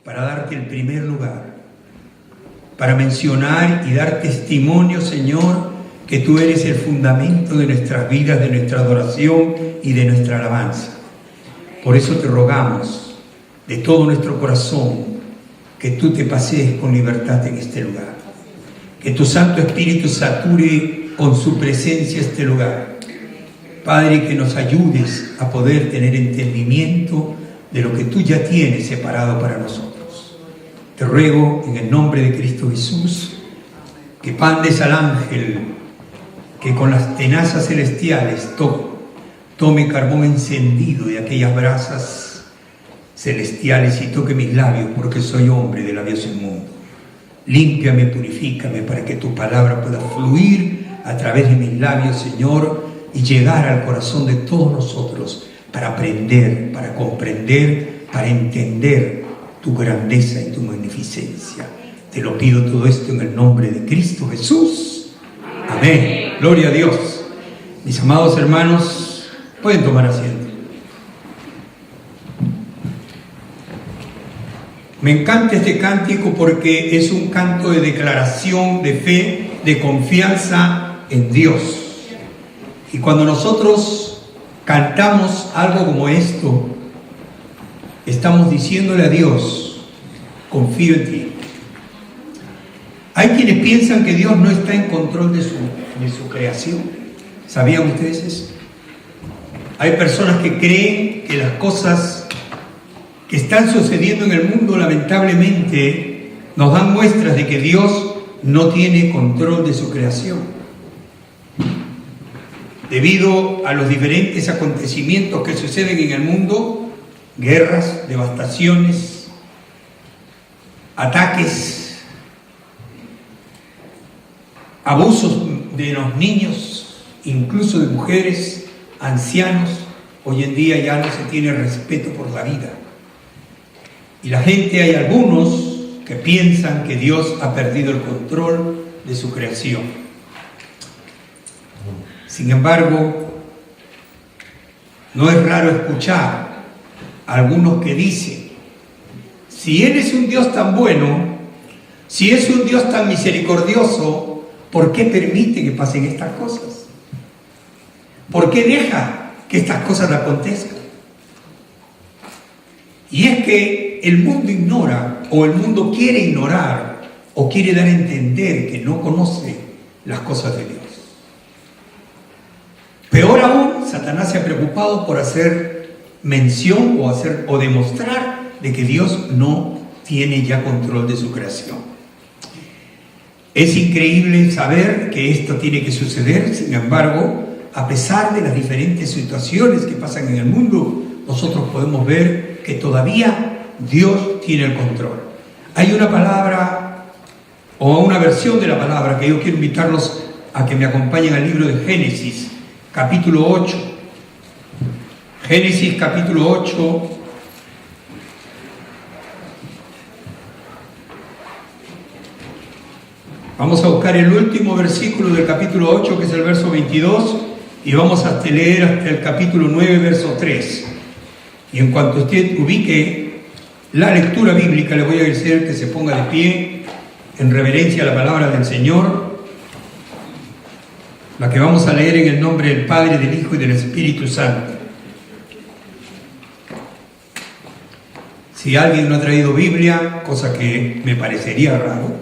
para darte el primer lugar, para mencionar y dar testimonio, Señor, que tú eres el fundamento de nuestras vidas, de nuestra adoración y de nuestra alabanza. Por eso te rogamos de todo nuestro corazón que tú te pasees con libertad en este lugar, que tu Santo Espíritu sature con su presencia este lugar. Padre, que nos ayudes a poder tener entendimiento de lo que tú ya tienes separado para nosotros. Te ruego en el nombre de Cristo Jesús que mandes al ángel que con las tenazas celestiales tome carbón encendido de aquellas brasas celestiales y toque mis labios, porque soy hombre de labios inmundos. Límpiame, purifícame, para que tu palabra pueda fluir a través de mis labios, Señor, y llegar al corazón de todos nosotros para aprender, para comprender, para entender tu grandeza y tu magnificencia. Te lo pido todo esto en el nombre de Cristo Jesús. Amén. Gloria a Dios. Mis amados hermanos, pueden tomar asiento. Me encanta este cántico porque es un canto de declaración, de fe, de confianza en Dios. Y cuando nosotros cantamos algo como esto, estamos diciéndole a Dios: confío en ti. Hay quienes piensan que Dios no está en control de su creación. ¿Sabían ustedes eso? Hay personas que creen que las cosas que están sucediendo en el mundo, lamentablemente, nos dan muestras de que Dios no tiene control de su creación. Debido a los diferentes acontecimientos que suceden en el mundo, guerras, devastaciones, ataques, abusos de los niños, incluso de mujeres, ancianos, hoy en día ya no se tiene respeto por la vida. Y la gente, hay algunos que piensan que Dios ha perdido el control de su creación. Sin embargo, no es raro escuchar a algunos que dicen: si Él es un Dios tan bueno, si es un Dios tan misericordioso, ¿por qué permite que pasen estas cosas? ¿Por qué deja que estas cosas acontezcan? Y es que el mundo ignora, o el mundo quiere ignorar, o quiere dar a entender que no conoce las cosas de Dios. Peor aún, Satanás se ha preocupado por hacer mención o demostrar de que Dios no tiene ya control de su creación. Es increíble saber que esto tiene que suceder. Sin embargo, a pesar de las diferentes situaciones que pasan en el mundo, nosotros podemos ver que todavía Dios tiene el control. Hay una palabra o una versión de la palabra que yo quiero invitarlos a que me acompañen al libro de Génesis, capítulo 8. Génesis, capítulo 8. Vamos a buscar el último versículo del capítulo 8, que es el verso 22, y vamos a leer hasta el capítulo 9, verso 3. Y en cuanto usted ubique la lectura bíblica, le voy a decir que se ponga de pie en reverencia a la palabra del Señor, la que vamos a leer en el nombre del Padre, del Hijo y del Espíritu Santo. Si alguien no ha traído Biblia, cosa que me parecería raro,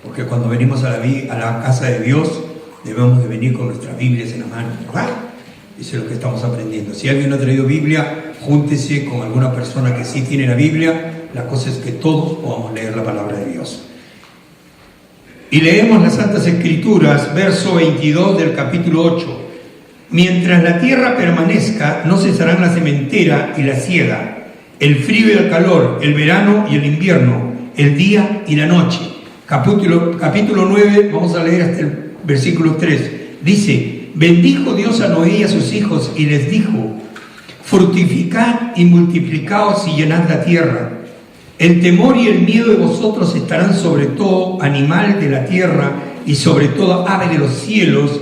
porque cuando venimos a la casa de Dios debemos de venir con nuestras Biblias en la mano, ¿verdad? Eso es lo que estamos aprendiendo. Si alguien no ha traído Biblia, júntese con alguna persona que sí tiene la Biblia. La cosa es que todos podamos leer la palabra de Dios. Y leemos las Santas Escrituras, verso 22 del capítulo 8. Mientras la tierra permanezca, no cesarán la sementera y la siega, el frío y el calor, el verano y el invierno, el día y la noche. Capítulo 9, vamos a leer hasta el versículo 3. Dice: bendijo Dios a Noé y a sus hijos y les dijo: fructificad y multiplicaos y llenad la tierra. El temor y el miedo de vosotros estarán sobre todo animal de la tierra y sobre todo ave de los cielos,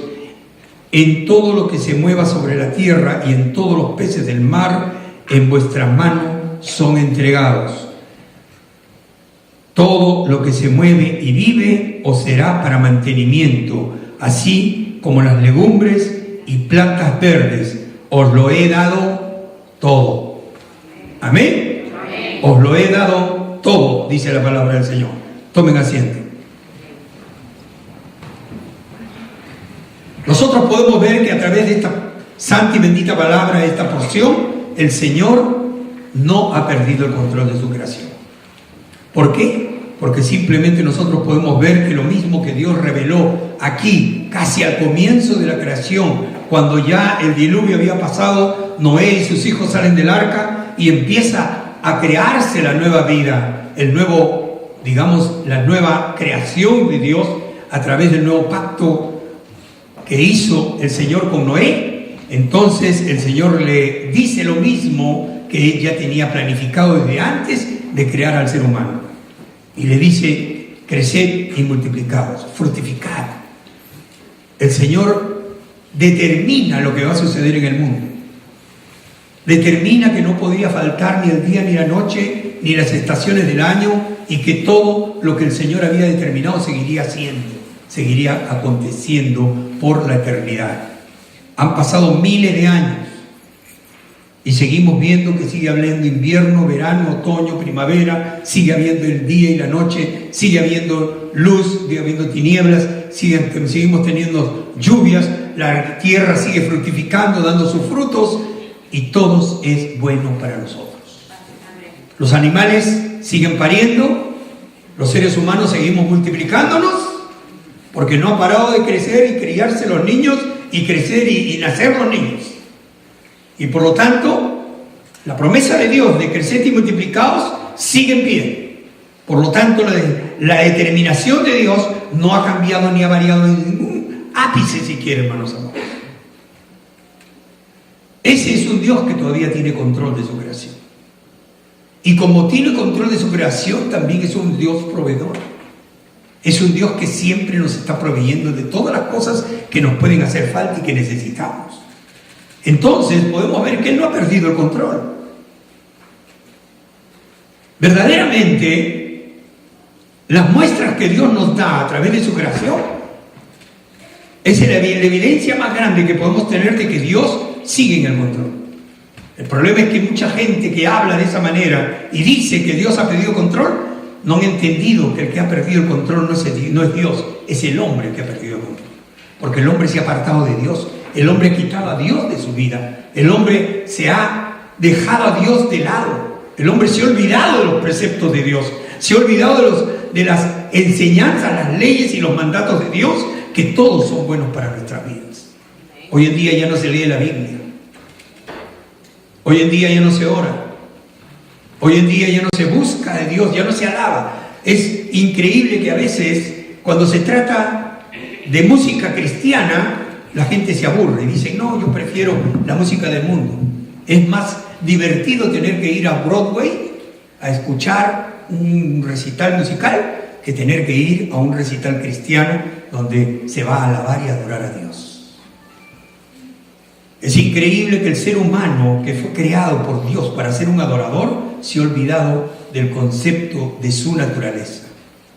en todo lo que se mueva sobre la tierra y en todos los peces del mar, en vuestras manos son entregados. Todo lo que se mueve y vive os será para mantenimiento, así como las legumbres y plantas verdes. Os lo he dado todo. ¿Amén? Amén. Os lo he dado todo, dice la palabra del Señor. Tomen asiento. Nosotros podemos ver que a través de esta santa y bendita palabra, de esta porción, el Señor no ha perdido el control de su creación. ¿Por qué? Porque simplemente nosotros podemos ver que lo mismo que Dios reveló aquí, casi al comienzo de la creación, cuando ya el diluvio había pasado, Noé y sus hijos salen del arca y empieza a crearse la nueva vida, el nuevo, digamos, la nueva creación de Dios a través del nuevo pacto que hizo el Señor con Noé. Entonces el Señor le dice lo mismo que él ya tenía planificado desde antes de crear al ser humano. Y le dice: creced y multiplicaos, fructificad. El Señor determina lo que va a suceder en el mundo. Determina que no podía faltar ni el día ni la noche, ni las estaciones del año, y que todo lo que el Señor había determinado seguiría siendo, seguiría aconteciendo por la eternidad. Han pasado miles de años y seguimos viendo que sigue habiendo invierno, verano, otoño, primavera, sigue habiendo el día y la noche, sigue habiendo luz, sigue habiendo tinieblas, seguimos teniendo lluvias, la tierra sigue fructificando, dando sus frutos, y todo es bueno para nosotros. Los animales siguen pariendo, los seres humanos seguimos multiplicándonos, porque no ha parado de crecer y criarse los niños, y crecer y nacer los niños. Y por lo tanto, la promesa de Dios de crecer y multiplicaos sigue en pie. Por lo tanto, la determinación de Dios no ha cambiado ni ha variado en ningún ápice, si quiere, hermanos amados. Ese es un Dios que todavía tiene control de su creación. Y como tiene control de su creación, también es un Dios proveedor. Es un Dios que siempre nos está proveyendo de todas las cosas que nos pueden hacer falta y que necesitamos. Entonces podemos ver que Él no ha perdido el control. Verdaderamente, las muestras que Dios nos da a través de su creación es la evidencia más grande que podemos tener de que Dios sigue en el control. El problema es que mucha gente que habla de esa manera y dice que Dios ha perdido control, no han entendido que el que ha perdido el control no es Dios, es el hombre que ha perdido el control. Porque el hombre se ha apartado de Dios, el hombre ha quitado a Dios de su vida, el hombre se ha dejado a Dios de lado, el hombre se ha olvidado de los preceptos de Dios, se ha olvidado de las enseñanzas, las leyes y los mandatos de Dios, que todos son buenos para nuestras vidas. Hoy en día ya no se lee la Biblia, hoy en día ya no se ora, hoy en día ya no se busca de Dios, ya no se alaba. Es increíble que a veces, cuando se trata de música cristiana, la gente se aburre y dice: no, yo prefiero la música del mundo. Es más divertido tener que ir a Broadway a escuchar un recital musical que tener que ir a un recital cristiano donde se va a alabar y adorar a Dios. Es increíble que el ser humano, que fue creado por Dios para ser un adorador, se ha olvidado del concepto de su naturaleza,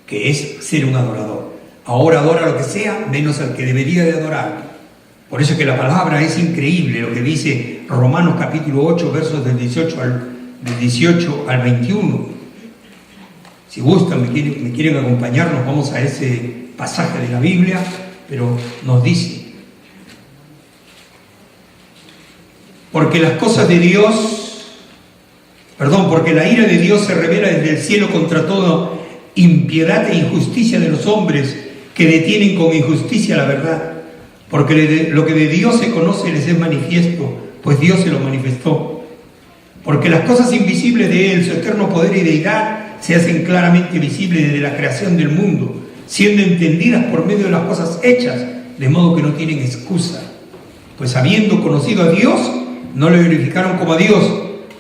que es ser un adorador. Ahora adora lo que sea, menos al que debería de adorar. Por eso que la palabra es increíble, lo que dice Romanos capítulo 8, versos del 18 al 21. Si gustan, me quieren acompañar, nos vamos a ese pasaje de la Biblia, pero nos dice: porque las cosas de Dios, porque la ira de Dios se revela desde el cielo contra toda impiedad e injusticia de los hombres que detienen con injusticia la verdad. Porque lo que de Dios se conoce les es manifiesto, pues Dios se lo manifestó. Porque las cosas invisibles de Él, su eterno poder y deidad, se hacen claramente visibles desde la creación del mundo, siendo entendidas por medio de las cosas hechas, de modo que no tienen excusa. Pues habiendo conocido a Dios, no le glorificaron como a Dios,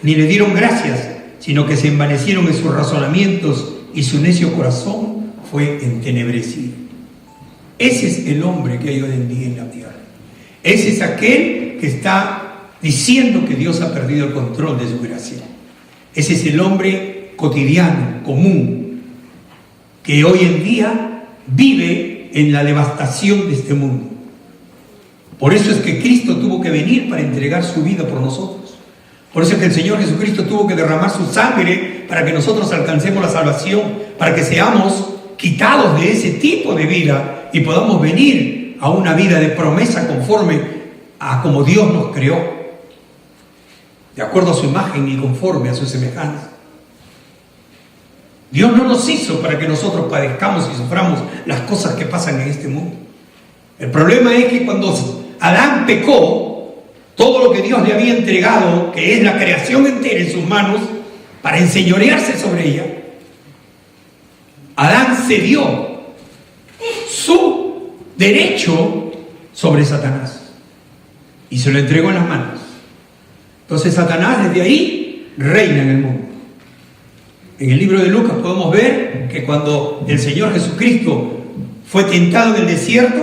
ni le dieron gracias, sino que se envanecieron en sus razonamientos y su necio corazón fue entenebrecido. Ese es el hombre que hay hoy en día en la tierra. Ese es aquel que está diciendo que Dios ha perdido el control de su creación. Ese es el hombre cotidiano, común, que hoy en día vive en la devastación de este mundo. Por eso es que Cristo tuvo que venir para entregar su vida por nosotros. Por eso es que el Señor Jesucristo tuvo que derramar su sangre para que nosotros alcancemos la salvación, para que seamos quitados de ese tipo de vida y podamos venir a una vida de promesa conforme a como Dios nos creó, de acuerdo a su imagen y conforme a su semejanza. Dios no nos hizo para que nosotros padezcamos y suframos las cosas que pasan en este mundo. El problema es que cuando Adán pecó, todo lo que Dios le había entregado, que es la creación entera en sus manos, para enseñorearse sobre ella, Adán cedió su derecho sobre Satanás y se lo entregó en las manos. Entonces Satanás desde ahí reina en el mundo. En el libro de Lucas podemos ver que cuando el Señor Jesucristo fue tentado en el desierto,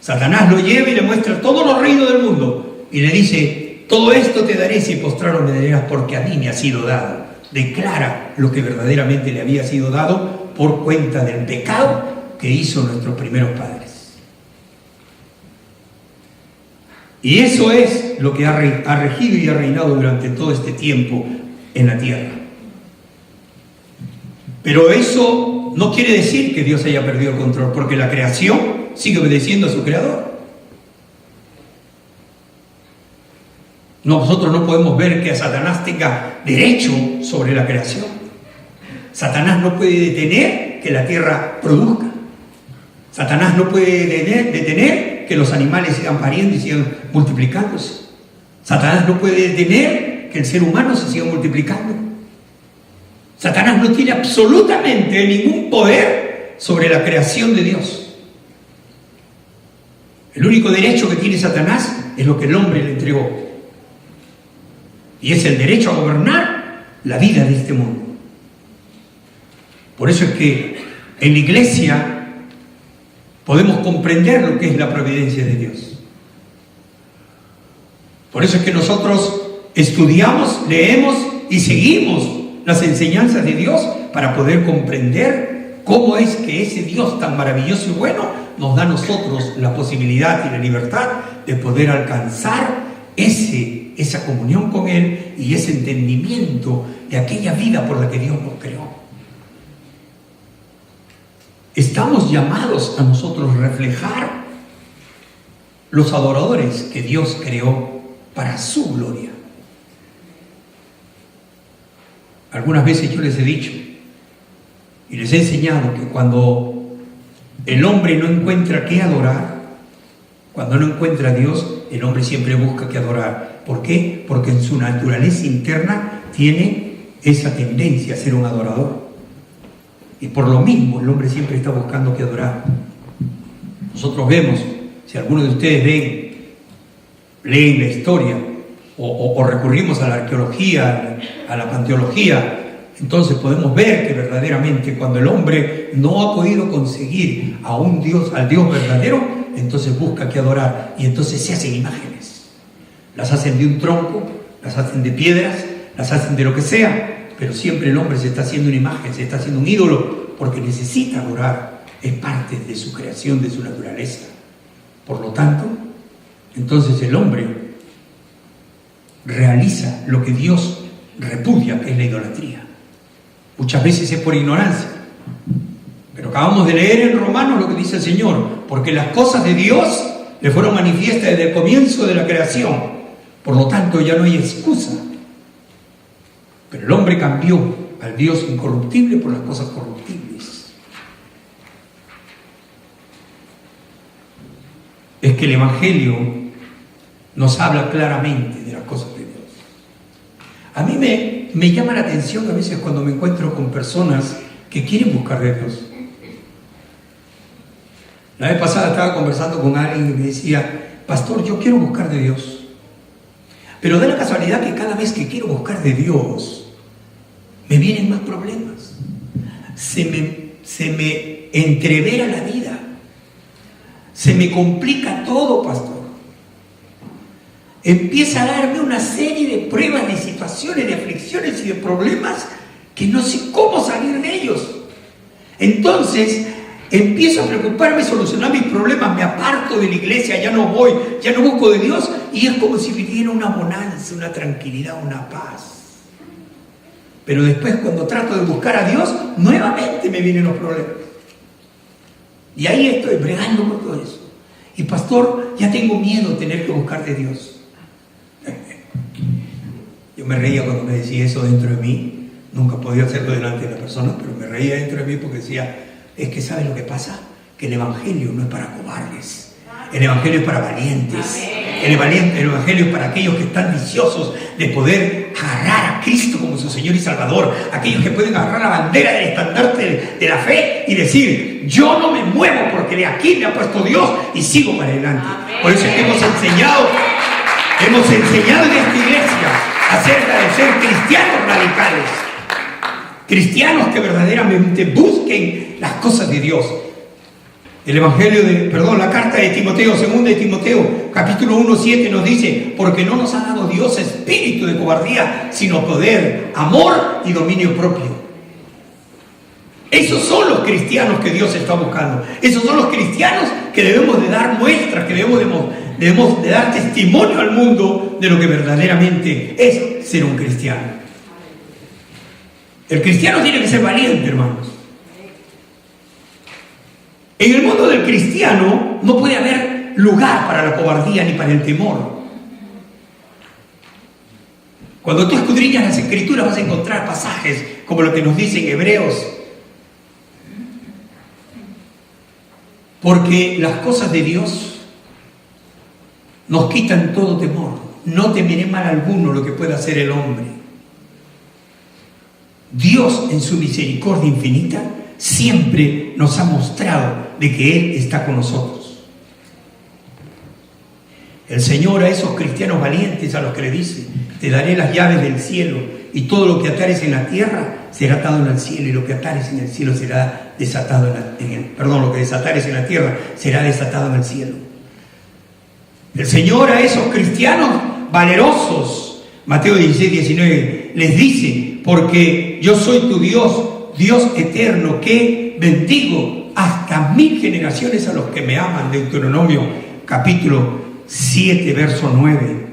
Satanás lo lleva y le muestra todos los reinos del mundo y le dice: todo esto te daré si postrado me darás, porque a mí me ha sido dado. Declara lo que verdaderamente le había sido dado por cuenta del pecado que hizo nuestros primeros padres. Y eso es lo que ha regido y ha reinado durante todo este tiempo en la tierra. Pero eso no quiere decir que Dios haya perdido el control, porque la creación sigue obedeciendo a su creador. Nosotros no podemos ver que Satanás tenga derecho sobre la creación. Satanás no puede detener que la tierra produzca. Satanás no puede detener que los animales sigan pariendo y sigan multiplicándose. Satanás no puede detener que el ser humano se siga multiplicando. Satanás no tiene absolutamente ningún poder sobre la creación de Dios. El único derecho que tiene Satanás es lo que el hombre le entregó. Y es el derecho a gobernar la vida de este mundo. Por eso es que en la iglesia podemos comprender lo que es la providencia de Dios. Por eso es que nosotros estudiamos, leemos y seguimos las enseñanzas de Dios para poder comprender cómo es que ese Dios tan maravilloso y bueno nos da a nosotros la posibilidad y la libertad de poder alcanzar esa comunión con Él y ese entendimiento de aquella vida por la que Dios nos creó. Estamos llamados a nosotros reflejar los adoradores que Dios creó para su gloria. Algunas veces yo les he dicho y les he enseñado que cuando el hombre no encuentra qué adorar, cuando no encuentra a Dios, el hombre siempre busca qué adorar. ¿Por qué? Porque en su naturaleza interna tiene esa tendencia a ser un adorador. Y por lo mismo el hombre siempre está buscando qué adorar. Nosotros vemos, si alguno de ustedes leen la historia o recurrimos a la arqueología, a la panteología, entonces podemos ver que verdaderamente cuando el hombre no ha podido conseguir a un Dios, al Dios verdadero, entonces busca que adorar y entonces se hacen imágenes. Las hacen de un tronco, las hacen de piedras, las hacen de lo que sea, pero siempre el hombre se está haciendo una imagen, se está haciendo un ídolo porque necesita adorar, es parte de su creación, de su naturaleza. Por lo tanto, entonces el hombre realiza lo que Dios repudia, que es la idolatría. Muchas veces es por ignorancia. Pero acabamos de leer en Romanos lo que dice el Señor, porque las cosas de Dios le fueron manifiestas desde el comienzo de la creación. Por lo tanto, ya no hay excusa. Pero el hombre cambió al Dios incorruptible por las cosas corruptibles. Es que el Evangelio nos habla claramente de las cosas de Dios. A mí me llama la atención a veces cuando me encuentro con personas que quieren buscar de Dios. La vez pasada estaba conversando con alguien y me decía: pastor, yo quiero buscar de Dios, pero da la casualidad que cada vez que quiero buscar de Dios me vienen más problemas, se me entrevera la vida, se me complica todo, pastor. Empieza a darme una serie de pruebas, de situaciones, de aflicciones y de problemas que no sé cómo salir de ellos. Entonces empiezo a preocuparme, solucionar mis problemas, me aparto de la iglesia, ya no voy, ya no busco de Dios, y es como si viviera una bonanza, una tranquilidad, una paz. Pero después, cuando trato de buscar a Dios, nuevamente me vienen los problemas. Y ahí estoy bregando con todo eso. Y pastor, ya tengo miedo de tener que buscar de Dios. Yo me reía cuando me decía eso dentro de mí. Nunca podía hacerlo delante de la persona, pero me reía dentro de mí porque decía, es que ¿sabes lo que pasa? Que el Evangelio no es para cobardes. El Evangelio es para valientes. El Evangelio es para aquellos que están deseosos de poder agarrar a Cristo como su Señor y Salvador. Aquellos que pueden agarrar la bandera del estandarte de la fe y decir, yo no me muevo porque de aquí me ha puesto Dios y sigo para adelante. Por eso es que hemos enseñado en esta iglesia acerca de ser cristianos radicales. Cristianos que verdaderamente busquen las cosas de Dios. La carta de Timoteo, 2 de Timoteo, capítulo 1:7 nos dice, porque no nos ha dado Dios espíritu de cobardía, sino poder, amor y dominio propio. Esos son los cristianos que Dios está buscando. Esos son los cristianos que debemos de dar muestras, que debemos de dar testimonio al mundo de lo que verdaderamente es ser un cristiano. El cristiano tiene que ser valiente, hermanos. En el mundo del cristiano no puede haber lugar para la cobardía ni para el temor. Cuando tú escudriñas las Escrituras vas a encontrar pasajes como lo que nos dice en Hebreos. Porque las cosas de Dios nos quitan todo temor. No temeré mal alguno lo que pueda hacer el hombre. Dios, en su misericordia infinita, siempre nos ha mostrado de que Él está con nosotros. El Señor a esos cristianos valientes a los que le dice, te daré las llaves del cielo y todo lo que atares en la tierra será atado en el cielo y lo que atares en el cielo será desatado lo que desatares en la tierra será desatado en el cielo. El Señor a esos cristianos valerosos, Mateo 16:19, les dice, porque yo soy tu Dios, Dios eterno, que bendigo hasta 1000 generaciones a los que me aman. Deuteronomio capítulo 7, verso 9.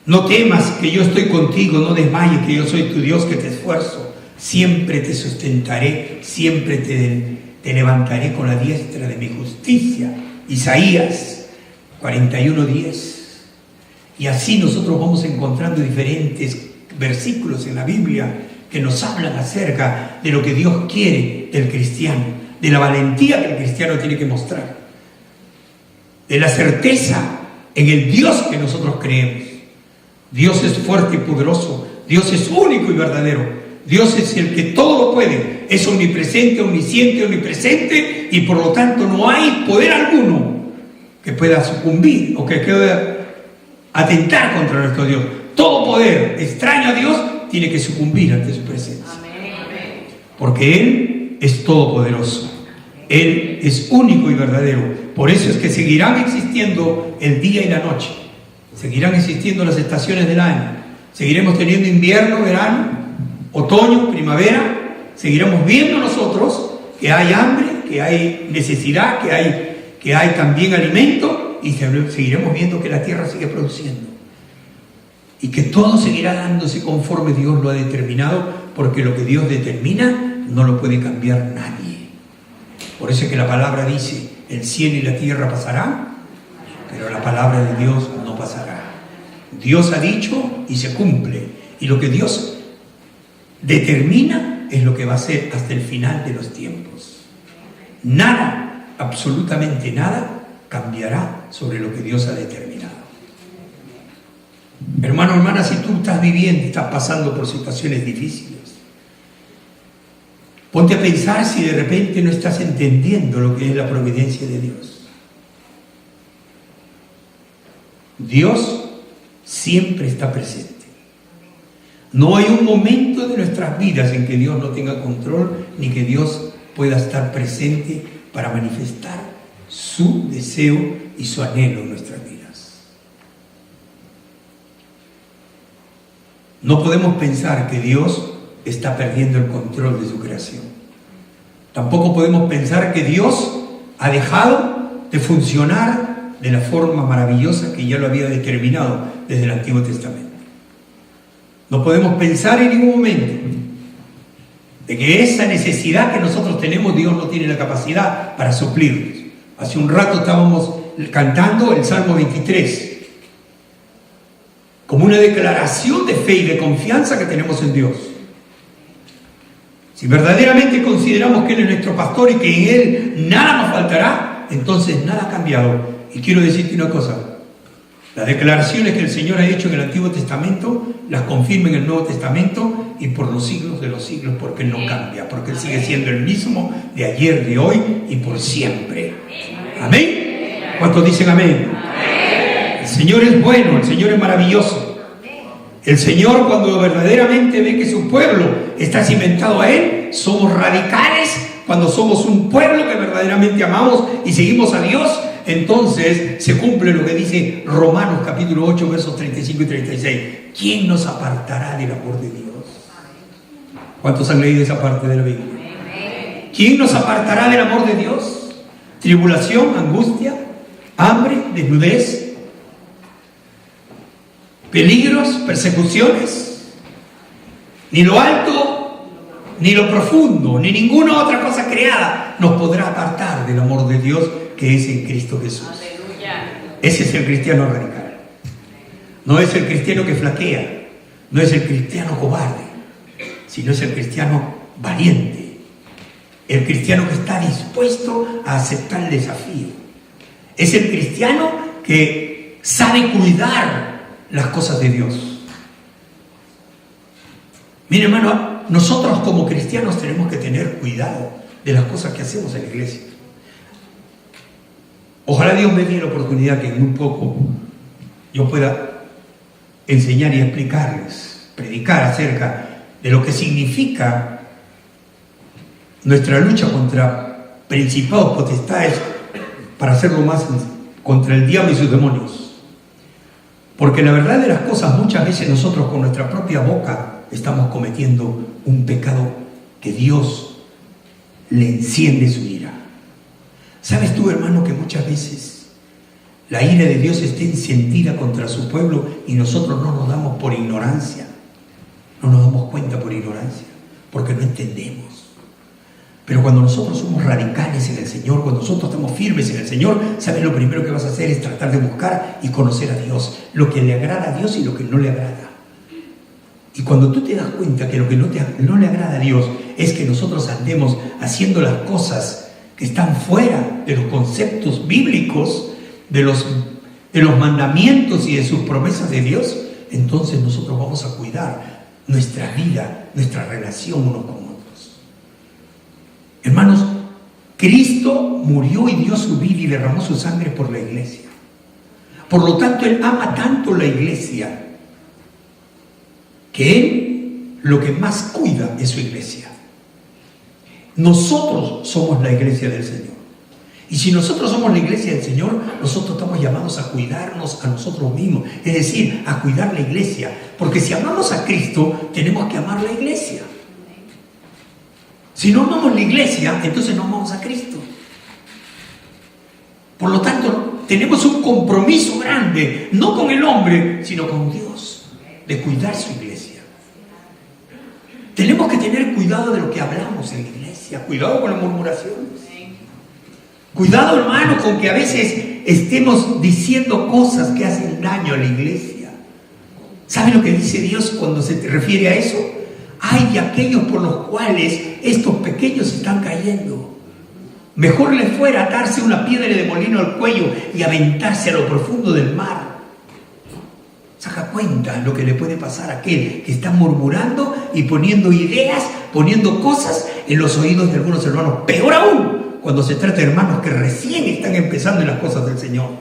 No temas que yo estoy contigo, no desmayes que yo soy tu Dios que te esfuerzo. Siempre te sustentaré, siempre te levantaré con la diestra de mi justicia. Isaías 41:10. Y así nosotros vamos encontrando diferentes versículos en la Biblia que nos hablan acerca de lo que Dios quiere del cristiano, de la valentía que el cristiano tiene que mostrar, de la certeza en el Dios que nosotros creemos. Dios es fuerte y poderoso, Dios es único y verdadero, Dios es el que todo lo puede, es omnipresente, omnisciente, omnipresente, y por lo tanto no hay poder alguno que pueda sucumbir o que pueda atentar contra nuestro Dios. Todo poder extraño a Dios tiene que sucumbir ante su presencia. Porque Él es todopoderoso. Él es único y verdadero. Por eso es que seguirán existiendo el día y la noche. Seguirán existiendo las estaciones del año. Seguiremos teniendo invierno, verano, otoño, primavera. Seguiremos viendo nosotros que hay hambre, que hay necesidad, que hay también alimento. Y seguiremos viendo que la tierra sigue produciendo. Y que todo seguirá dándose conforme Dios lo ha determinado, porque lo que Dios determina no lo puede cambiar nadie. Por eso es que la palabra dice, el cielo y la tierra pasarán, pero la palabra de Dios no pasará. Dios ha dicho y se cumple. Y lo que Dios determina es lo que va a ser hasta el final de los tiempos. Nada, absolutamente nada, cambiará sobre lo que Dios ha determinado. Hermano, hermana, si tú estás viviendo y estás pasando por situaciones difíciles, ponte a pensar si de repente no estás entendiendo lo que es la providencia de Dios. Dios siempre está presente. No hay un momento de nuestras vidas en que Dios no tenga control, ni que Dios pueda estar presente para manifestar su deseo y su anhelo en nuestras vidas. No podemos pensar que Dios está perdiendo el control de su creación. Tampoco podemos pensar que Dios ha dejado de funcionar de la forma maravillosa que ya lo había determinado desde el Antiguo Testamento. No podemos pensar en ningún momento de que esa necesidad que nosotros tenemos, Dios no tiene la capacidad para suplirnos. Hace un rato estábamos cantando el Salmo 23, como una declaración de fe y de confianza que tenemos en Dios. Si verdaderamente consideramos que Él es nuestro pastor y que en Él nada nos faltará, entonces nada ha cambiado. Y quiero decirte una cosa: las declaraciones que el Señor ha hecho en el Antiguo Testamento las confirma en el Nuevo Testamento y por los siglos de los siglos, porque Él no cambia, porque Él sigue siendo el mismo de ayer, de hoy y por siempre. ¿Amén? ¿Cuántos dicen amén? El Señor es bueno, el Señor es maravilloso. El Señor, cuando verdaderamente ve que su pueblo está cimentado a Él, somos radicales. Cuando somos un pueblo que verdaderamente amamos y seguimos a Dios, entonces se cumple lo que dice Romanos capítulo 8, versos 35 y 36. ¿Quién nos apartará del amor de Dios? ¿Cuántos han leído esa parte de la Biblia? ¿Quién nos apartará del amor de Dios? Tribulación, angustia, hambre, desnudez, peligros, persecuciones. Ni lo alto, ni lo profundo, ni ninguna otra cosa creada nos podrá apartar del amor de Dios que es en Cristo Jesús. Aleluya. Ese es el cristiano radical. No es el cristiano que flaquea, no es el cristiano cobarde, sino es el cristiano valiente, el cristiano que está dispuesto a aceptar el desafío. Es el cristiano que sabe cuidar las cosas de Dios. Mire, hermano, nosotros como cristianos tenemos que tener cuidado de las cosas que hacemos en la iglesia. Ojalá Dios me dé la oportunidad que en un poco yo pueda enseñar y explicarles, predicar acerca de lo que significa nuestra lucha contra principados, potestades, para hacerlo más contra el diablo y sus demonios. Porque la verdad de las cosas, muchas veces nosotros con nuestra propia boca estamos cometiendo un pecado que Dios le enciende su ira. ¿Sabes tú, hermano, que muchas veces la ira de Dios está encendida contra su pueblo y nosotros no nos damos por ignorancia? No nos damos cuenta por ignorancia, porque no entendemos. Pero cuando nosotros somos radicales en el Señor, cuando nosotros estamos firmes en el Señor, ¿sabes? Lo primero que vas a hacer es tratar de buscar y conocer a Dios, lo que le agrada a Dios y lo que no le agrada. Y cuando tú te das cuenta que lo que no le agrada a Dios es que nosotros andemos haciendo las cosas que están fuera de los conceptos bíblicos, de los mandamientos y de sus promesas de Dios, entonces nosotros vamos a cuidar nuestra vida, nuestra relación unos con otros. Hermanos, Cristo murió y dio su vida y derramó su sangre por la iglesia. Por lo tanto, Él ama tanto la iglesia que Él lo que más cuida es su iglesia. Nosotros somos la iglesia del Señor. Y si nosotros somos la iglesia del Señor, nosotros estamos llamados a cuidarnos a nosotros mismos. Es decir, a cuidar la iglesia. Porque si amamos a Cristo, tenemos que amar la iglesia. Si no amamos la iglesia, entonces no amamos a Cristo. Por lo tanto, tenemos un compromiso grande, no con el hombre, sino con Dios, de cuidar su iglesia. Tenemos que tener cuidado de lo que hablamos en la iglesia, cuidado con las murmuraciones. Cuidado, hermano, con que a veces estemos diciendo cosas que hacen daño a la iglesia. ¿Sabe lo que dice Dios cuando se refiere a eso? Hay de aquellos por los cuales estos pequeños están cayendo. Mejor les fuera atarse una piedra de molino al cuello y aventarse a lo profundo del mar. Saca cuenta lo que le puede pasar a aquel que está murmurando y poniendo ideas, poniendo cosas en los oídos de algunos hermanos. Peor aún, cuando se trata de hermanos que recién están empezando en las cosas del Señor.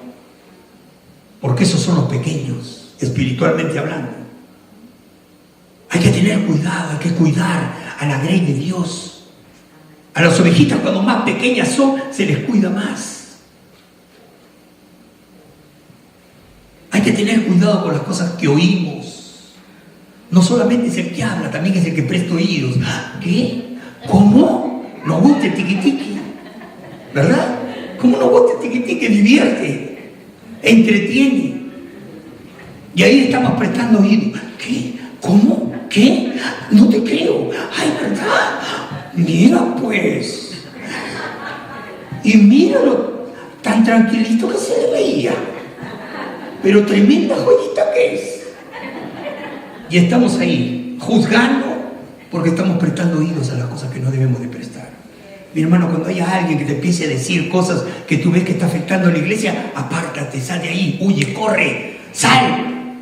Porque esos son los pequeños, espiritualmente hablando. Hay que tener cuidado, hay que cuidar a la grey de Dios. A las ovejitas, cuando más pequeñas son, se les cuida más. Hay que tener cuidado con las cosas que oímos. no solamente es el que habla, también es el que presta oídos. ¿Qué? ¿Cómo? Nos gusta el tiquitiqui, ¿verdad? ¿Cómo nos gusta el tiquitiqui? Divierte, entretiene. Y ahí estamos prestando oídos. ¿Qué? ¿Cómo? ¿Qué? No te creo. Ay, ¿verdad? Mira pues. Y míralo, tan tranquilito que se le veía. Pero tremenda joyita que es. Y estamos ahí, juzgando, porque estamos prestando oídos a las cosas que no debemos de prestar. Mi hermano, cuando haya alguien que te empiece a decir cosas que tú ves que está afectando a la iglesia, apártate, sal de ahí, huye, corre, sal.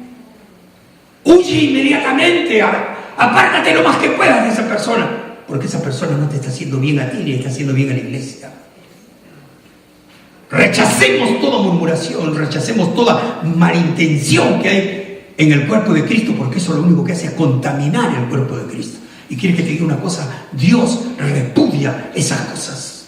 Huye inmediatamente, apártate lo más que puedas de esa persona, porque esa persona no te está haciendo bien a ti, ni está haciendo bien a la iglesia. Rechacemos toda murmuración, rechacemos toda malintención que hay en el cuerpo de Cristo, porque eso lo único que hace es contaminar el cuerpo de Cristo. Y quiere que te diga una cosa, Dios repudia esas cosas.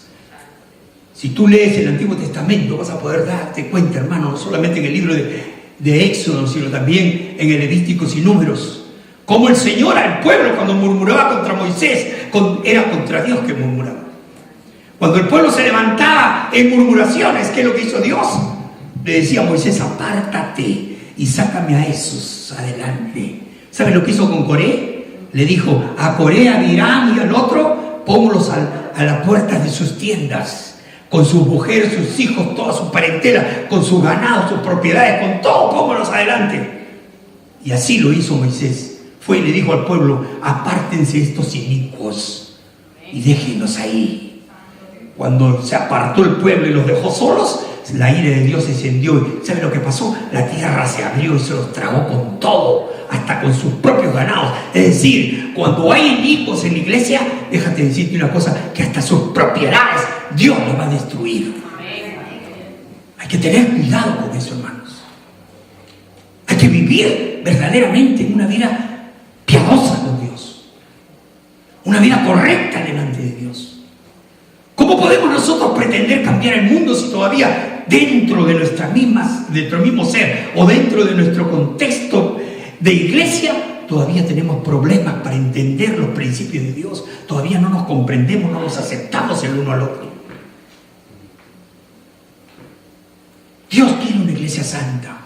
Si tú lees el Antiguo Testamento vas a poder darte cuenta, hermano, no solamente en el libro de Éxodo, sino también en el Levíticos y Números, como el Señor al pueblo cuando murmuraba contra Moisés, era contra Dios que murmuraba. Cuando el pueblo se levantaba en murmuraciones, ¿qué es lo que hizo Dios? Le decía a Moisés, apártate y sácame a esos adelante. ¿Sabe lo que hizo con Coré? Le dijo, a Coré, a Biram y al otro, póngalos a la puerta de sus tiendas, con sus mujeres, sus hijos, toda su parentela, con su ganado, sus propiedades, con todo, póngalos adelante. Y así lo hizo Moisés. Fue y le dijo al pueblo, apártense estos inicuos y déjenlos ahí. Cuando se apartó el pueblo y los dejó solos, la ira de Dios se encendió. ¿Sabe lo que pasó? La tierra se abrió y se los tragó con todo, hasta con sus propios ganados. Es decir, cuando hay inicuos en la iglesia, déjate decirte una cosa, que hasta sus propiedades Dios los va a destruir. Hay que tener cuidado con eso, hermanos. Hay que vivir verdaderamente una vida piadosa con Dios, una vida correcta delante de Dios. ¿Cómo podemos nosotros pretender cambiar el mundo si todavía dentro de nuestro mismo ser o dentro de nuestro contexto de iglesia todavía tenemos problemas para entender los principios de Dios? Todavía no nos comprendemos, no nos aceptamos el uno al otro. Dios quiere una iglesia santa.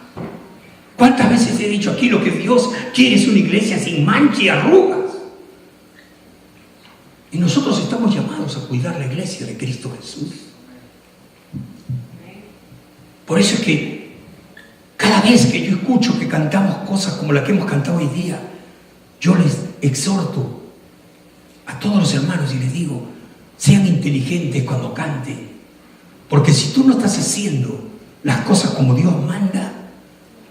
¿Cuántas veces he dicho aquí lo que Dios quiere es una iglesia sin mancha y arrugas? Y nosotros estamos llamados a cuidar la iglesia de Cristo Jesús. Por eso es que cada vez que yo escucho que cantamos cosas como la que hemos cantado hoy día, yo les exhorto a todos los hermanos y les digo, sean inteligentes cuando canten. Porque si tú no estás haciendo las cosas como Dios manda,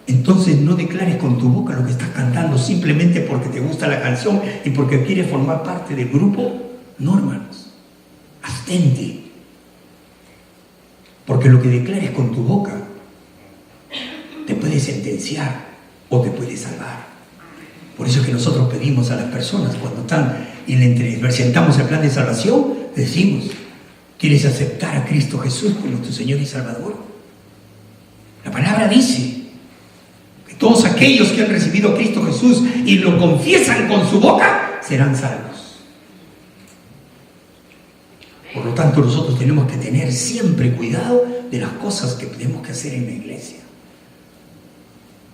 entonces no declares con tu boca lo que estás cantando simplemente porque te gusta la canción y porque quieres formar parte del grupo. No, hermanos, abstente. Porque lo que declares con tu boca te puede sentenciar o te puede salvar. Por eso es que nosotros pedimos a las personas cuando están y le presentamos el plan de salvación, decimos, ¿quieres aceptar a Cristo Jesús como tu Señor y Salvador? La palabra dice que todos aquellos que han recibido a Cristo Jesús y lo confiesan con su boca serán salvos. Por lo tanto, nosotros tenemos que tener siempre cuidado de las cosas que tenemos que hacer en la iglesia.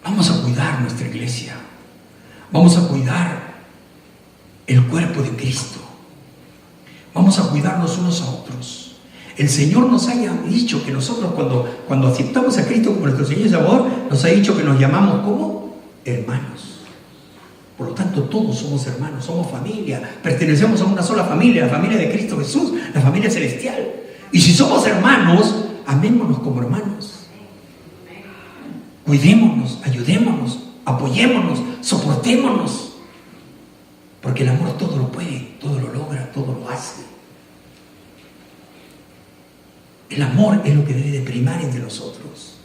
Vamos a cuidar nuestra iglesia. Vamos a cuidar el cuerpo de Cristo. Vamos a cuidarnos unos a otros. El Señor nos haya dicho que nosotros cuando aceptamos a Cristo como nuestro Señor y Salvador, nos ha dicho que nos llamamos como hermanos. Por lo tanto, todos somos hermanos, somos familia, pertenecemos a una sola familia, la familia de Cristo Jesús, la familia celestial. Y si somos hermanos, amémonos como hermanos. Cuidémonos, ayudémonos, apoyémonos, soportémonos. Porque el amor todo lo puede, todo lo logra, todo lo hace. El amor es lo que debe de primar entre nosotros.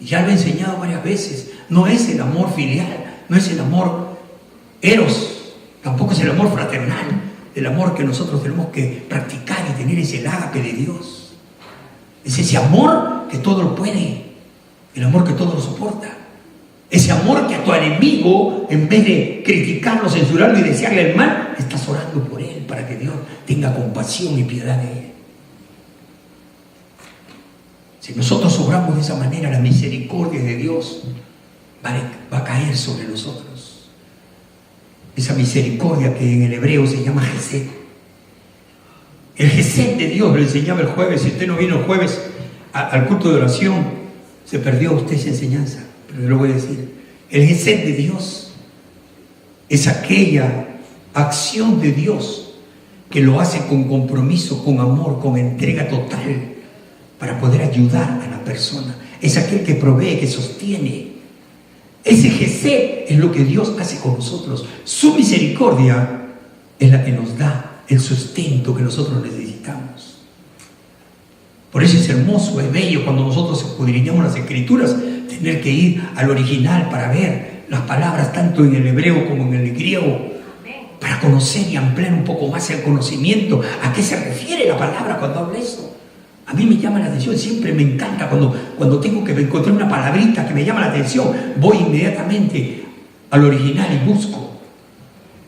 Y ya lo he enseñado varias veces, no es el amor filial, no es el amor eros, tampoco es el amor fraternal, el amor que nosotros tenemos que practicar y tener es el ágape de Dios. Es ese amor que todo lo puede, el amor que todo lo soporta. Ese amor que a tu enemigo, en vez de criticarlo, censurarlo y desearle el mal, estás orando por él para que Dios tenga compasión y piedad de él. Si nosotros obramos de esa manera, la misericordia de Dios va a caer sobre nosotros. Esa misericordia que en el hebreo se llama Gesed. El Gesed de Dios, lo enseñaba el jueves. Si usted no vino el jueves al culto de oración, se perdió usted esa enseñanza. Pero yo lo voy a decir. El Gesed de Dios es aquella acción de Dios que lo hace con compromiso, con amor, con entrega total, para poder ayudar a la persona. Es aquel que provee, que sostiene. Ese Gesed es lo que Dios hace con nosotros. Su misericordia es la que nos da el sustento que nosotros necesitamos. Por eso es hermoso, es bello cuando nosotros escudriñamos las Escrituras, tener que ir al original para ver las palabras tanto en el hebreo como en el griego, para conocer y ampliar un poco más el conocimiento. ¿A qué se refiere la palabra cuando habla eso? A mí me llama la atención, siempre me encanta cuando tengo que encontrar una palabrita que me llama la atención, voy inmediatamente al original y busco.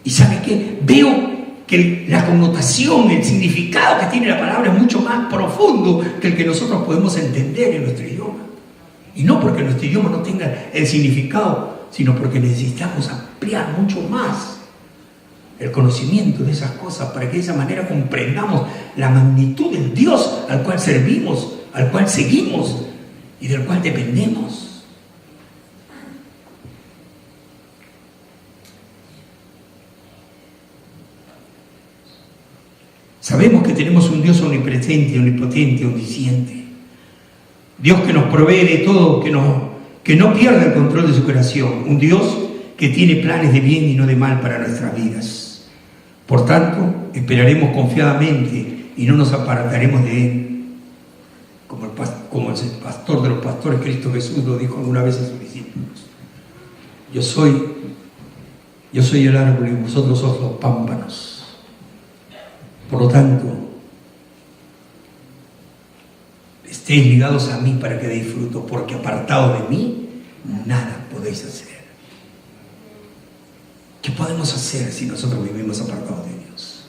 ¿Y sabe qué? Veo que la connotación, el significado que tiene la palabra es mucho más profundo que el que nosotros podemos entender en nuestro idioma. Y no porque nuestro idioma no tenga el significado, sino porque necesitamos ampliar mucho más el conocimiento de esas cosas para que de esa manera comprendamos la magnitud del Dios al cual servimos, al cual seguimos y del cual dependemos. Sabemos que tenemos un Dios omnipresente, omnipotente, omnisciente. Dios que nos provee de todo, que no pierda el control de su creación. Un Dios que tiene planes de bien y no de mal para nuestras vidas. Por tanto, esperaremos confiadamente y no nos apartaremos de Él. Como el pastor de los pastores, Cristo Jesús, lo dijo alguna vez a sus discípulos. Yo soy el árbol y vosotros sois los pámpanos. Por lo tanto, estéis ligados a mí para que deis fruto, porque apartado de mí, nada podéis hacer. ¿Qué podemos hacer si nosotros vivimos apartados de Dios?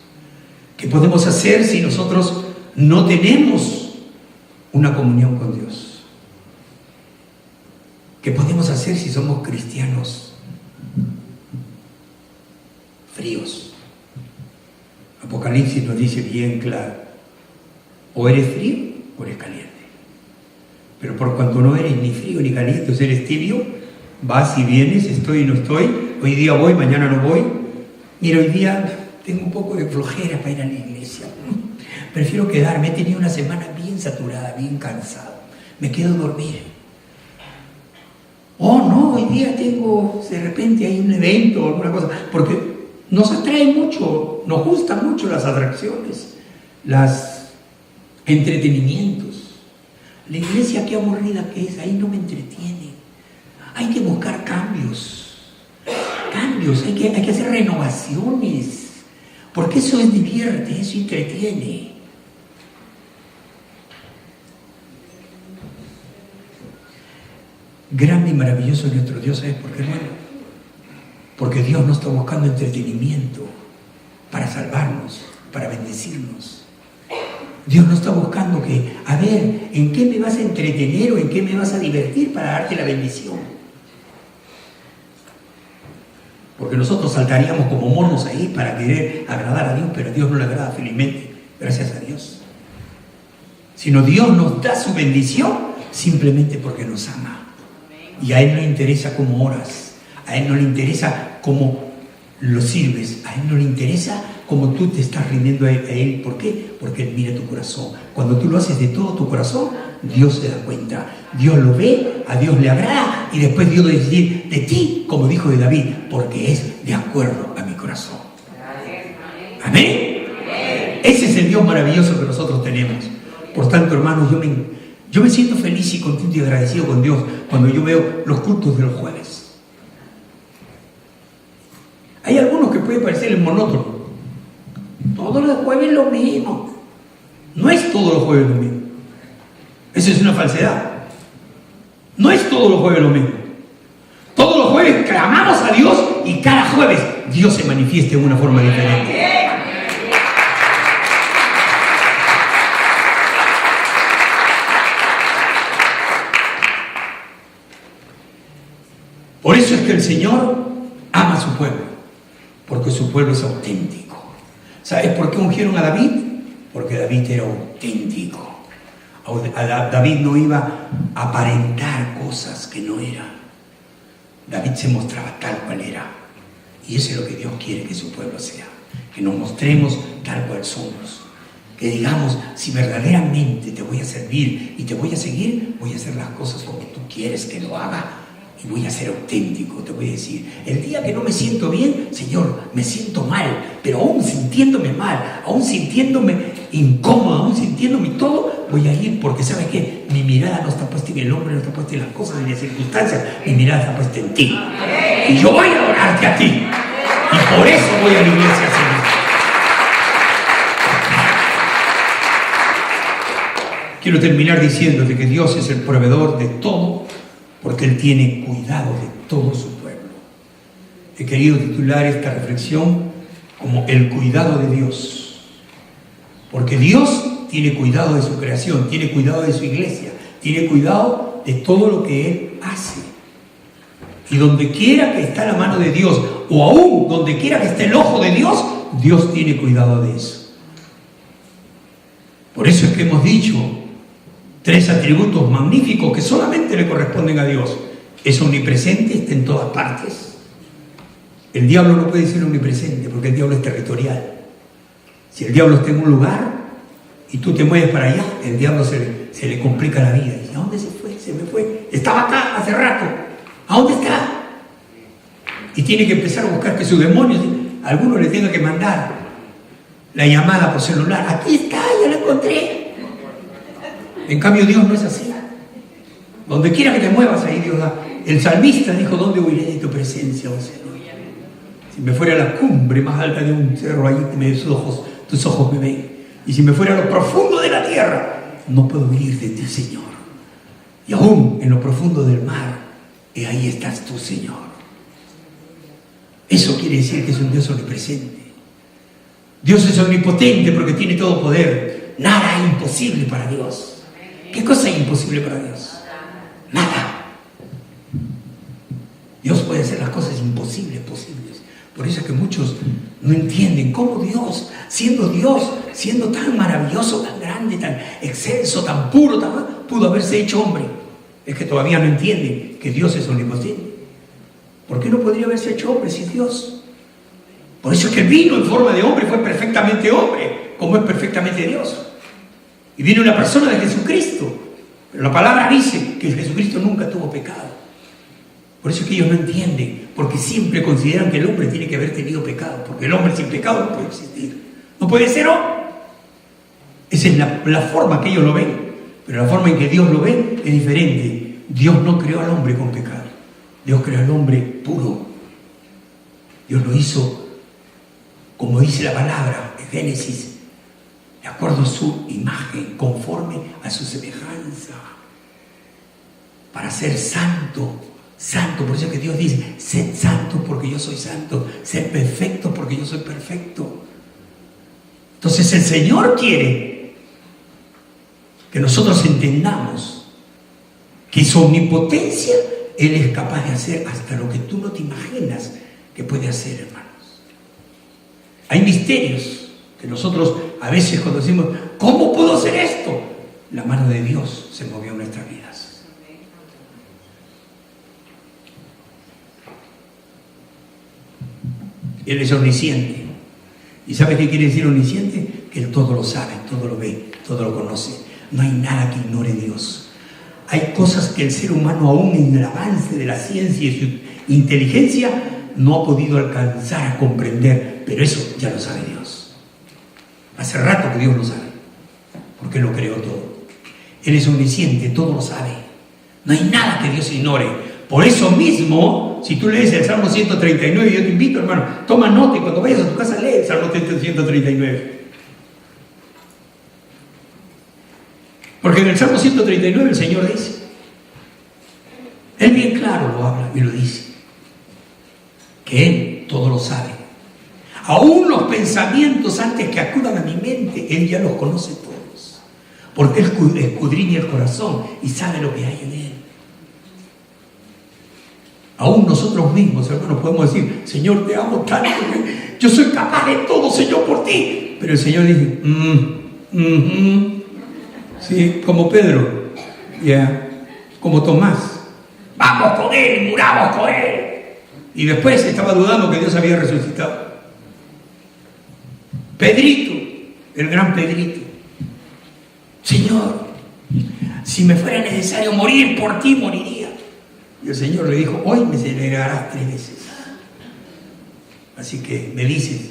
¿Qué podemos hacer si nosotros no tenemos una comunión con Dios? ¿Qué podemos hacer si somos cristianos fríos? Apocalipsis nos dice bien claro, o eres frío o eres caliente. Pero por cuanto no eres ni frío ni caliente, o sea, eres tibio, vas y vienes, estoy y no estoy, hoy día voy, mañana no voy. Mira, hoy día tengo un poco de flojera para ir a la iglesia. Prefiero quedarme, he tenido una semana bien saturada, bien cansado. Me quedo a dormir. Oh, no, hoy día tengo, de repente hay un evento o alguna cosa, porque nos atrae mucho, nos gustan mucho las atracciones, los entretenimientos. La iglesia, qué aburrida que es, ahí no me entretiene. Hay que buscar cambios, hay que hacer renovaciones, porque eso divierte, eso entretiene. Grande y maravilloso es nuestro Dios, ¿sabes por qué, hermano? Porque Dios no está buscando entretenimiento para salvarnos, para bendecirnos. Dios no está buscando que, a ver, ¿en qué me vas a entretener o en qué me vas a divertir para darte la bendición? Porque nosotros saltaríamos como monos ahí para querer agradar a Dios, pero a Dios no le agrada felizmente, gracias a Dios. Sino Dios nos da su bendición simplemente porque nos ama. Y a Él no le interesa cómo oras, a Él no le interesa cómo lo sirves, a Él no le interesa cómo tú te estás rindiendo a Él. ¿Por qué? Porque Él mira tu corazón. Cuando tú lo haces de todo tu corazón, Dios se da cuenta. Dios lo ve, a Dios le agrada, y después Dios va a decir de ti, como dijo de David, porque es de acuerdo a mi corazón. Amén. Ese es el Dios maravilloso que nosotros tenemos. Por tanto, hermanos, yo me siento feliz y contento y agradecido con Dios cuando yo veo los cultos de los jueves. Hay algunos que pueden parecer monótonos. Todos los jueves lo mismo. No es todos los jueves lo mismo. Eso es una falsedad. No es todos los jueves lo mismo. Todos clamamos a Dios y cada jueves Dios se manifiesta de una forma diferente. Por eso es que el Señor ama a su pueblo, porque su pueblo es auténtico. ¿Sabes por qué ungieron a David? Porque David era auténtico. David no iba a aparentar cosas que no era. David se mostraba tal cual era. Y eso es lo que Dios quiere que su pueblo sea. Que nos mostremos tal cual somos. Que digamos, si verdaderamente te voy a servir y te voy a seguir, voy a hacer las cosas como tú quieres que lo haga. Y voy a ser auténtico, te voy a decir. El día que no me siento bien, Señor, me siento mal, pero aún sintiéndome mal, aún sintiéndome incómodo, aún sintiéndome todo, voy a ir porque, ¿sabes qué? Mi mirada no está puesta en el hombre, no está puesta en las cosas, en las circunstancias, mi mirada está puesta en ti. Y yo voy a adorarte a ti. Y por eso voy a la iglesia, Señor. Quiero terminar diciéndote que Dios es el proveedor de todo, porque Él tiene cuidado de todo su pueblo. He querido titular esta reflexión como el cuidado de Dios. Porque Dios tiene cuidado de su creación, tiene cuidado de su iglesia, tiene cuidado de todo lo que Él hace. Y donde quiera que está la mano de Dios, o aún donde quiera que esté el ojo de Dios, Dios tiene cuidado de eso. Por eso es que hemos dicho 3 atributos magníficos que solamente le corresponden a Dios. Es omnipresente, está en todas partes. El diablo no puede ser omnipresente porque el diablo es territorial. Si el diablo está en un lugar y tú te mueves para allá, el diablo se le complica la vida. ¿Y a dónde se fue? Se me fue. Estaba acá hace rato. ¿A dónde está? Y tiene que empezar a buscar que su demonio, alguno le tenga que mandar la llamada por celular. Aquí está, ya la encontré. En cambio, Dios no es así. Donde quiera que te muevas, ahí Dios da. El salmista dijo, ¿dónde huiré de tu presencia, oh Señor? Si me fuera a la cumbre más alta de un cerro, ahí tus ojos me ven. Y si me fuera a lo profundo de la tierra, no puedo huir de ti, Señor. Y aún en lo profundo del mar, ahí estás tú, Señor. Eso quiere decir que es un Dios omnipresente. Dios es omnipotente porque tiene todo poder. Nada es imposible para Dios. ¿Qué cosa es imposible para Dios? Nada. Dios puede hacer las cosas imposibles, posibles. Por eso es que muchos no entienden cómo Dios, siendo tan maravilloso, tan grande, tan excelso, tan puro, pudo haberse hecho hombre. Es que todavía no entienden que Dios es omnipotente. ¿Por qué no podría haberse hecho hombre si Dios? Por eso es que vino en forma de hombre, fue perfectamente hombre, como es perfectamente Dios. Y viene una persona de Jesucristo. Pero la palabra dice que Jesucristo nunca tuvo pecado. Por eso es que ellos no entienden, porque siempre consideran que el hombre tiene que haber tenido pecado, porque el hombre sin pecado no puede existir. No puede ser hombre. Esa es la forma que ellos lo ven. Pero la forma en que Dios lo ve es diferente. Dios no creó al hombre con pecado. Dios creó al hombre puro. Dios lo hizo, como dice la palabra en Génesis, de acuerdo a su imagen, conforme a su semejanza, para ser santo, santo. Por eso es que Dios dice, sed santo porque yo soy santo, sed perfecto porque yo soy perfecto. Entonces el Señor quiere que nosotros entendamos que su omnipotencia, Él es capaz de hacer hasta lo que tú no te imaginas que puede hacer, hermanos. Hay misterios que nosotros a veces cuando decimos, ¿cómo pudo ser esto? La mano de Dios se movió en nuestras vidas. Él es omnisciente. ¿Y sabe qué quiere decir omnisciente? Que Él todo lo sabe, todo lo ve, todo lo conoce. No hay nada que ignore Dios. Hay cosas que el ser humano, aún en el avance de la ciencia y su inteligencia, no ha podido alcanzar a comprender, pero eso ya lo sabe Dios. Hace rato que Dios lo sabe, porque Él lo creó todo. Él es omnisciente, todo lo sabe. No hay nada que Dios ignore. Por eso mismo, si tú lees el Salmo 139, yo te invito, hermano, toma nota y cuando vayas a tu casa lee el Salmo 139. Porque en el Salmo 139 el Señor dice, Él bien claro lo habla y lo dice. que Él todo lo sabe. Aún los pensamientos antes que acudan a mi mente, Él ya los conoce todos. Porque Él escudriña el corazón y sabe lo que hay en él. Aún nosotros mismos, hermanos, podemos decir: Señor, te amo tanto que yo soy capaz de todo, Señor, por ti. Pero el Señor dice: sí, como Pedro, como Tomás, vamos con Él, muramos con Él. Y después estaba dudando que Dios había resucitado. Pedrito, el gran Pedrito: Señor, si me fuera necesario morir por ti, moriría. Y el Señor le dijo: hoy me negarás 3 veces. Así que me dices: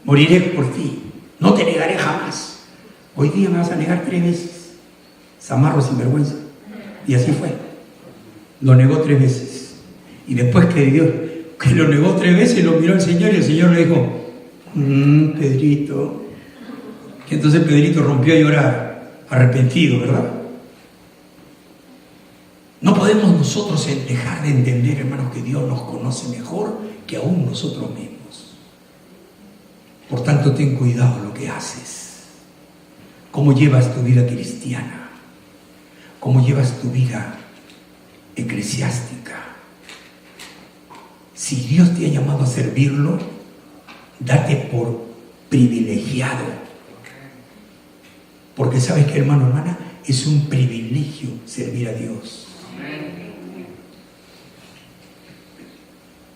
moriré por ti, no te negaré jamás. Hoy día me vas a negar 3 veces. Zamarro sinvergüenza. Y así fue. Lo negó 3 veces. Y después que lo negó 3 veces, lo miró el Señor y el Señor le dijo: Pedrito. Que entonces Pedrito rompió a llorar, arrepentido, ¿verdad? No podemos nosotros dejar de entender, hermanos, que Dios nos conoce mejor que aún nosotros mismos. Por tanto, ten cuidado lo que haces. ¿Cómo llevas tu vida cristiana? ¿Cómo llevas tu vida eclesiástica? Si Dios te ha llamado a servirlo, date por privilegiado. Porque sabes que, hermano, hermana, es un privilegio servir a Dios.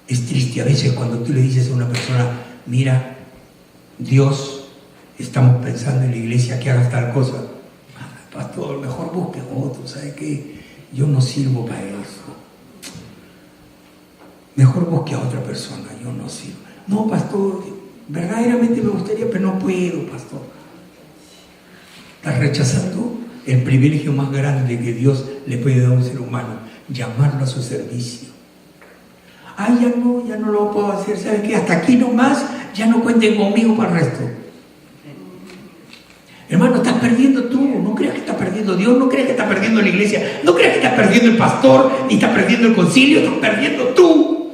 Es triste a veces cuando tú le dices a una persona: mira, Dios, estamos pensando en la iglesia que hagas tal cosa. Pastor, mejor busque otro, ¿sabe qué? Yo no sirvo para eso. Mejor busque a otra persona, yo no sirvo. No, pastor, verdaderamente me gustaría, pero no puedo, pastor. Estás rechazando el privilegio más grande que Dios le puede dar a un ser humano: llamarlo a su servicio. Ay, ya no lo puedo hacer, ¿sabe qué? Hasta aquí nomás, ya no cuenten conmigo para el resto. Hermano, estás perdiendo tú. No creas que estás perdiendo Dios, no creas que estás perdiendo la iglesia, no creas que estás perdiendo el pastor, ni estás perdiendo el concilio, estás perdiendo tú.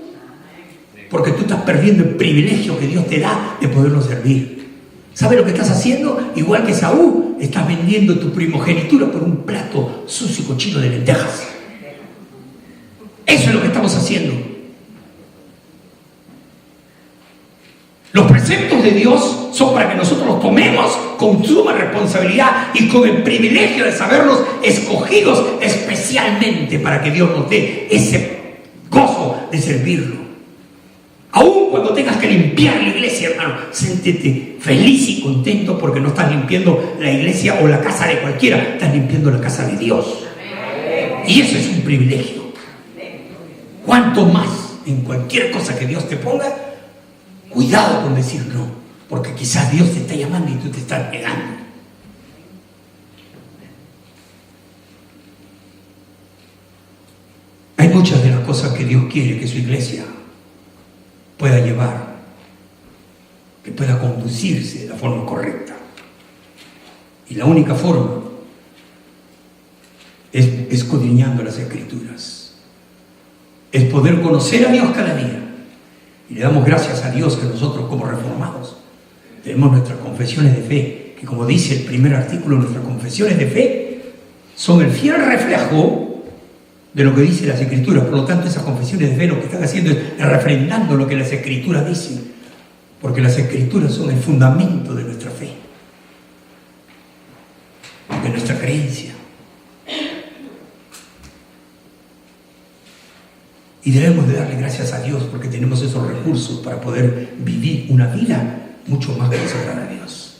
Porque tú estás perdiendo el privilegio que Dios te da de poderlo servir. ¿Sabes lo que estás haciendo? Igual que Saúl, estás vendiendo tu primogenitura por un plato sucio y cochino de lentejas. Eso es lo que estamos haciendo. Los preceptos de Dios son para que nosotros los tomemos con suma responsabilidad y con el privilegio de saberlos escogidos especialmente para que Dios nos dé ese gozo de servirlo. Aún cuando tengas que limpiar la iglesia, hermano, siéntete feliz y contento porque no estás limpiando la iglesia o la casa de cualquiera, estás limpiando la casa de Dios. Y eso es un privilegio. Cuanto más en cualquier cosa que Dios te ponga, cuidado con decir no, porque quizás Dios te está llamando y tú te estás negando. Hay muchas de las cosas que Dios quiere que su iglesia pueda llevar, que pueda conducirse de la forma correcta. Y la única forma es escudriñando las Escrituras. Es poder conocer a Dios cada día. Y le damos gracias a Dios que nosotros, como reformados, tenemos nuestras confesiones de fe, que, como dice el primer artículo, nuestras confesiones de fe son el fiel reflejo de lo que dicen las Escrituras. Por lo tanto, esas confesiones de fe lo que están haciendo es refrendando lo que las Escrituras dicen, porque las Escrituras son el fundamento de nuestra fe, de nuestra creencia. Y debemos de darle gracias a Dios porque tenemos esos recursos para poder vivir una vida mucho más consagrada a Dios.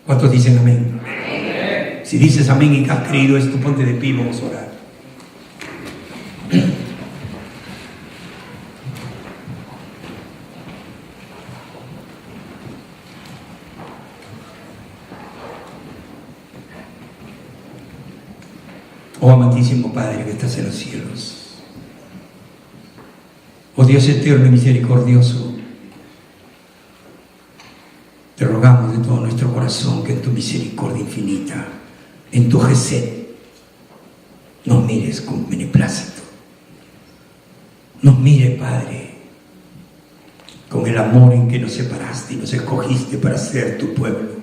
¿Cuántos dicen amén? Amén. Si dices amén y que has creído esto, ponte de pie y vamos a orar. Oh amantísimo Padre que estás en los cielos, oh Dios eterno y misericordioso, te rogamos de todo nuestro corazón que en tu misericordia infinita, en tu gesed, nos mires con beneplácito. Nos mire, Padre, con el amor en que nos separaste y nos escogiste para ser tu pueblo.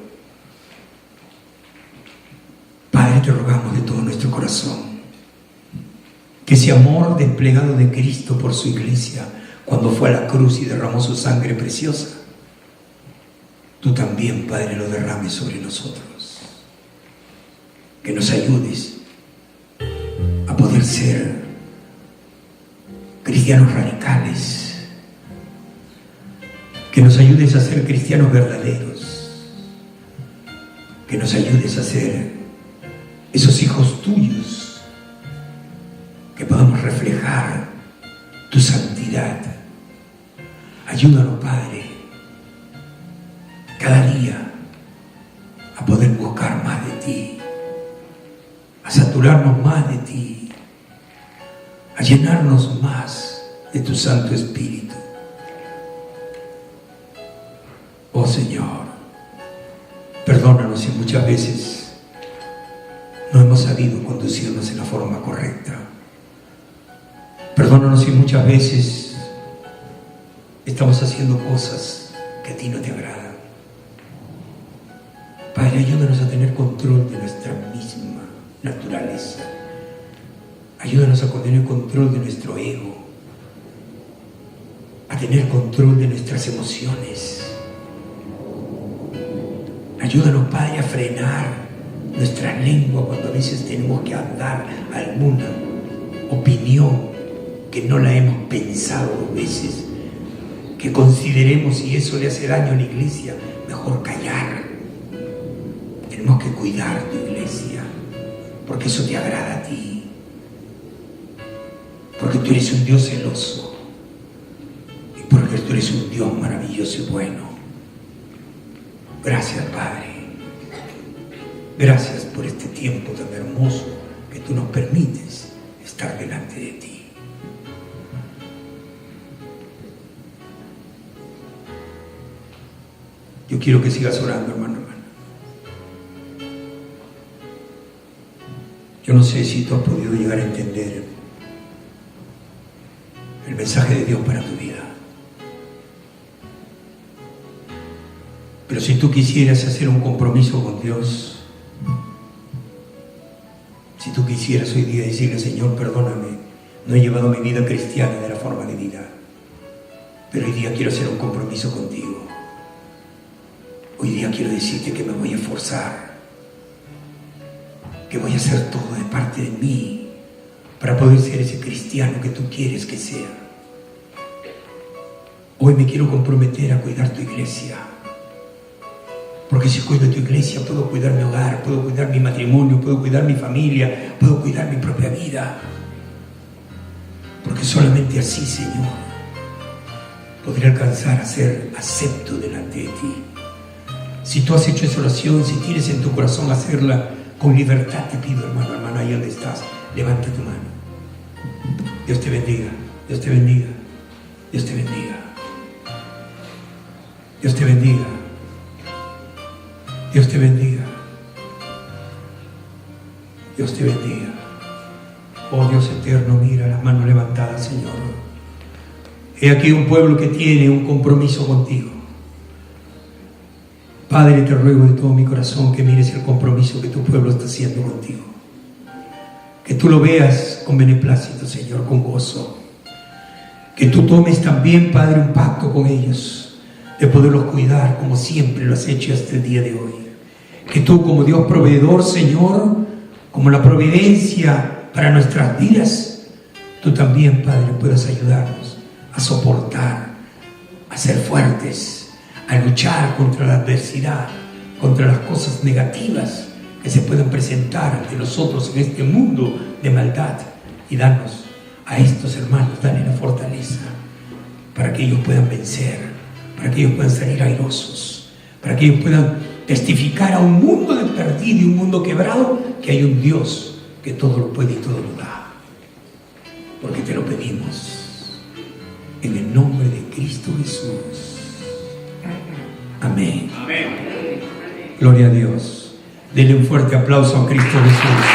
Padre, te rogamos de todo nuestro corazón que ese amor desplegado de Cristo por su iglesia cuando fue a la cruz y derramó su sangre preciosa, tú también, Padre, lo derrames sobre nosotros. Que nos ayudes a poder ser cristianos radicales, que nos ayudes a ser cristianos verdaderos, que nos ayudes a ser esos hijos tuyos, que podamos reflejar tu santidad. Ayúdanos, Padre, cada día a poder buscar más de ti, a saturarnos más de ti, a llenarnos más de tu Santo Espíritu. Oh Señor, perdónanos si muchas veces no hemos sabido conducirnos en la forma correcta. Perdónanos si muchas veces estamos haciendo cosas que a ti no te agradan. Padre, ayúdanos a tener control de nuestra misma naturaleza. Ayúdanos a tener control de nuestro ego, a tener control de nuestras emociones. Ayúdanos, Padre, a frenar nuestra lengua cuando a veces tenemos que dar alguna opinión que no la hemos pensado 2 veces, que consideremos si eso le hace daño a la iglesia, mejor callar. Tenemos que cuidar tu iglesia, porque eso te agrada a ti, porque tú eres un Dios celoso y porque tú eres un Dios maravilloso y bueno. Gracias, Padre. Gracias por este tiempo tan hermoso que tú nos permites estar delante de ti. Yo quiero que sigas orando, hermano. Yo no sé si tú has podido llegar a entender el mensaje de Dios para tu vida. Pero si tú quisieras hacer un compromiso con Dios, si tú quisieras hoy día decirle: Señor, perdóname, no he llevado mi vida cristiana de la forma de vida, pero hoy día quiero hacer un compromiso contigo. Hoy día quiero decirte que me voy a esforzar, que voy a hacer todo de parte de mí para poder ser ese cristiano que tú quieres que sea. Hoy me quiero comprometer a cuidar tu iglesia, porque si cuido tu iglesia puedo cuidar mi hogar, puedo cuidar mi matrimonio, puedo cuidar mi familia, puedo cuidar mi propia vida, porque solamente así, Señor, podré alcanzar a ser acepto delante de ti. Si tú has hecho esa oración, si tienes en tu corazón hacerla con libertad, te pido, hermano, hermana, ahí donde estás, levanta tu mano. Dios te bendiga, Dios te bendiga, Dios te bendiga, Dios te bendiga, Dios te bendiga, Dios te bendiga. Oh Dios eterno, mira las manos levantadas, Señor. He aquí un pueblo que tiene un compromiso contigo. Padre, te ruego de todo mi corazón que mires el compromiso que tu pueblo está haciendo contigo. Que tú lo veas con beneplácito, Señor, con gozo. Que tú tomes también, Padre, un pacto con ellos, de poderlos cuidar como siempre lo has hecho hasta el día de hoy. Que tú, como Dios proveedor, Señor, como la providencia para nuestras vidas, tú también, Padre, puedas ayudarnos a soportar, a ser fuertes, a luchar contra la adversidad, contra las cosas negativas que se pueden presentar ante nosotros en este mundo de maldad, y darnos a estos hermanos, dale la fortaleza para que ellos puedan vencer, para que ellos puedan salir airosos, para que ellos puedan testificar a un mundo de perdido y un mundo quebrado que hay un Dios que todo lo puede y todo lo da, porque te lo pedimos en el nombre de Cristo Jesús. Amén. Amén. Gloria a Dios. Denle un fuerte aplauso a Cristo Jesús.